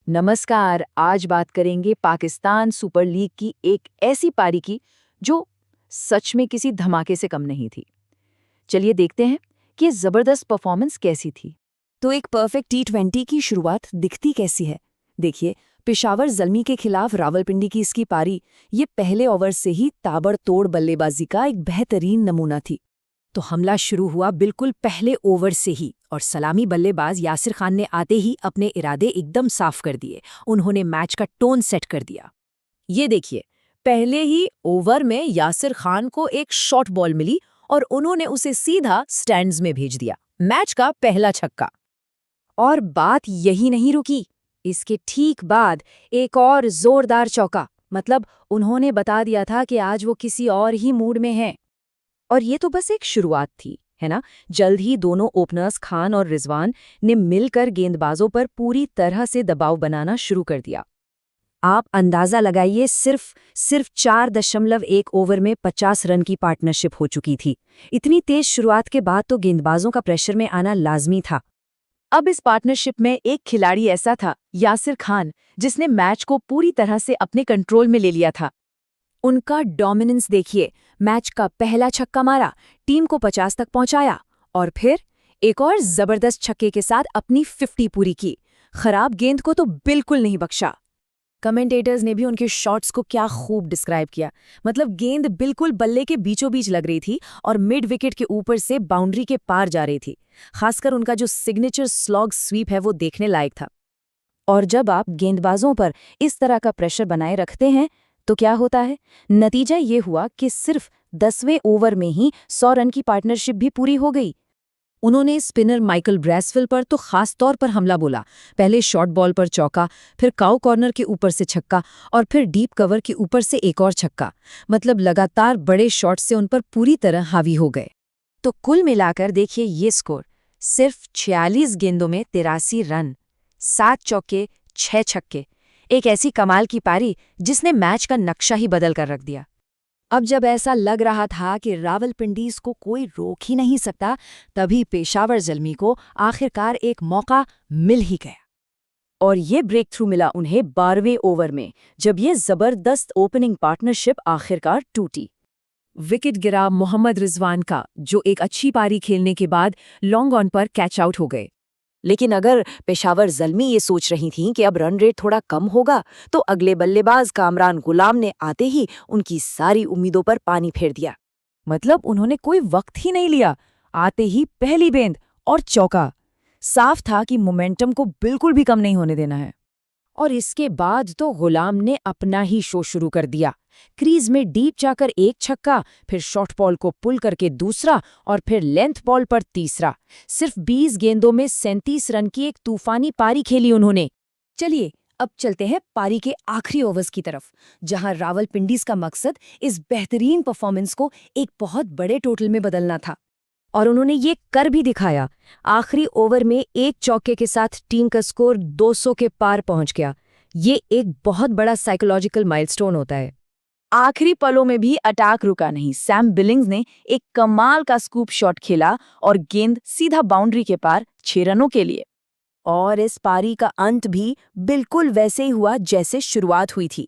नमस्कार। आज बात करेंगे पाकिस्तान सुपर लीग की एक ऐसी पारी की जो सच में किसी धमाके से कम नहीं थी। चलिए देखते हैं कि ये जबरदस्त परफॉर्मेंस कैसी थी। तो एक परफेक्ट टी20 की शुरुआत दिखती कैसी है। देखिए, पेशावर ज़ल्मी के खिलाफ रावलपिंडी की इसकी पारी ये पहले ओवर से ही ताबड़तोड़ बल्लेबाजी का एक बेहतरीन नमूना थी। तो हमला शुरू हुआ बिल्कुल पहले ओवर से ही और सलामी बल्लेबाज यासिर खान ने आते ही अपने इरादे एकदम साफ कर दिए। उन्होंने मैच का टोन सेट कर दिया। ये देखिए, पहले ही ओवर में यासिर खान को एक शॉर्ट बॉल मिली और उन्होंने उसे सीधा स्टैंड्स में भेज दिया। मैच का पहला छक्का। और बात यही नहीं रुकी, इसके ठीक बाद एक और जोरदार चौका। मतलब उन्होंने बता दिया था कि आज वो किसी और ही मूड में हैं। और ये तो बस एक शुरुआत थी, है ना। जल्द ही दोनों ओपनर्स खान और रिजवान ने मिलकर गेंदबाजों पर पूरी तरह से दबाव बनाना शुरू कर दिया। आप अंदाजा लगाइए, सिर्फ 4.1 ओवर में 50 रन की पार्टनरशिप हो चुकी थी। इतनी तेज शुरुआत के बाद तो गेंदबाजों का प्रेशर में आना लाजमी था। अब इस पार्टनरशिप में एक खिलाड़ी ऐसा था, यासिर खान, जिसने मैच को पूरी तरह से अपने कंट्रोल में ले लिया था। उनका डोमिनेंस देखिए, मैच का पहला छक्का मारा, टीम को 50 तक पहुंचाया और फिर एक और जबरदस्त छक्के के साथ अपनी 50 पूरी की। खराब गेंद को तो बिल्कुल नहीं बख्शा। कमेंटेटर्स ने भी उनके शॉट्स को क्या खूब डिस्क्राइब किया। मतलब गेंद बिल्कुल बल्ले के बीचों बीच लग रही थी और मिड विकेट के ऊपर से बाउंड्री के पार जा रही थी। खासकर उनका जो सिग्नेचर स्लॉग स्वीप है वो देखने लायक था। और जब आप गेंदबाजों पर इस तरह का प्रेशर बनाए रखते हैं तो क्या होता है? नतीजा ये हुआ कि सिर्फ 10वें ओवर में ही 100 रन की पार्टनरशिप भी पूरी हो गई। उन्होंने स्पिनर माइकल ब्रैसवेल पर तो खास तौर पर हमला बोला। पहले शॉर्ट बॉल पर चौका, फिर काउ कॉर्नर के ऊपर से छक्का और फिर डीप कवर के ऊपर से एक और छक्का। मतलब लगातार बड़े शॉट से उन पर पूरी तरह हावी हो गए। तो कुल मिलाकर देखिए ये स्कोर, सिर्फ 46 गेंदों में 83 रन, 7 चौके, 6 छक्के। एक ऐसी कमाल की पारी जिसने मैच का नक्शा ही बदल कर रख दिया। अब जब ऐसा लग रहा था कि रावलपिंडीज को कोई रोक ही नहीं सकता, तभी पेशावर ज़ल्मी को आखिरकार एक मौका मिल ही गया। और ये ब्रेक थ्रू मिला उन्हें 12वें ओवर में, जब ये जबरदस्त ओपनिंग पार्टनरशिप आखिरकार टूटी। विकेट गिरा मोहम्मद रिजवान का, जो एक अच्छी पारी खेलने के बाद लॉन्ग ऑन पर कैच आउट हो गए। लेकिन अगर पेशावर ज़ल्मी ये सोच रही थीं कि अब रन रेट थोड़ा कम होगा, तो अगले बल्लेबाज कामरान गुलाम ने आते ही उनकी सारी उम्मीदों पर पानी फेर दिया। मतलब उन्होंने कोई वक्त ही नहीं लिया, आते ही पहली गेंद और चौका। साफ था कि मोमेंटम को बिल्कुल भी कम नहीं होने देना है। और इसके बाद तो गुलाम ने अपना ही शो शुरू कर दिया। क्रीज में डीप जाकर एक छक्का, फिर शॉर्ट बॉल को पुल करके दूसरा और फिर लेंथ बॉल पर तीसरा। सिर्फ 20 गेंदों में 37 रन की एक तूफानी पारी खेली उन्होंने। चलिए अब चलते हैं पारी के आखिरी ओवर्स की तरफ, जहां रावलपिंडीज का मकसद इस बेहतरीन परफॉर्मेंस को एक बहुत बड़े टोटल में बदलना था। और उन्होंने ये कर भी दिखाया। आखिरी ओवर में एक चौके के साथ टीम का स्कोर 200 के पार पहुंच गया। ये एक बहुत बड़ा साइकोलॉजिकल माइलस्टोन होता है। आखिरी पलों में भी अटैक रुका नहीं। सैम बिलिंग्स ने एक कमाल का स्कूप शॉट खेला और गेंद सीधा बाउंड्री के पार 6 रनों के लिए। और इस पारी का अंत भी बिल्कुल वैसे ही हुआ जैसे शुरुआत हुई थी,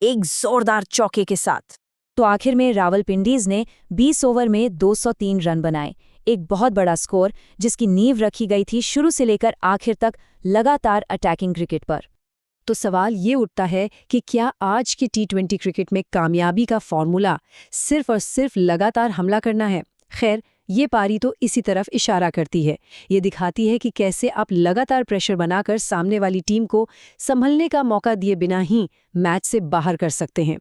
एक जोरदार चौके के साथ। तो आखिर में रावलपिंडीज ने 20 ओवर में 203 रन बनाए। एक बहुत बड़ा स्कोर जिसकी नींव रखी गई थी शुरू से लेकर आखिर तक लगातार अटैकिंग क्रिकेट पर। तो सवाल ये उठता है कि क्या आज के टी20 क्रिकेट में कामयाबी का फॉर्मूला सिर्फ और सिर्फ लगातार हमला करना है? खैर, ये पारी तो इसी तरफ इशारा करती है। ये दिखाती है कि कैसे आप लगातार प्रेशर बनाकर सामने वाली टीम को संभलने का मौका दिए बिना ही मैच से बाहर कर सकते हैं।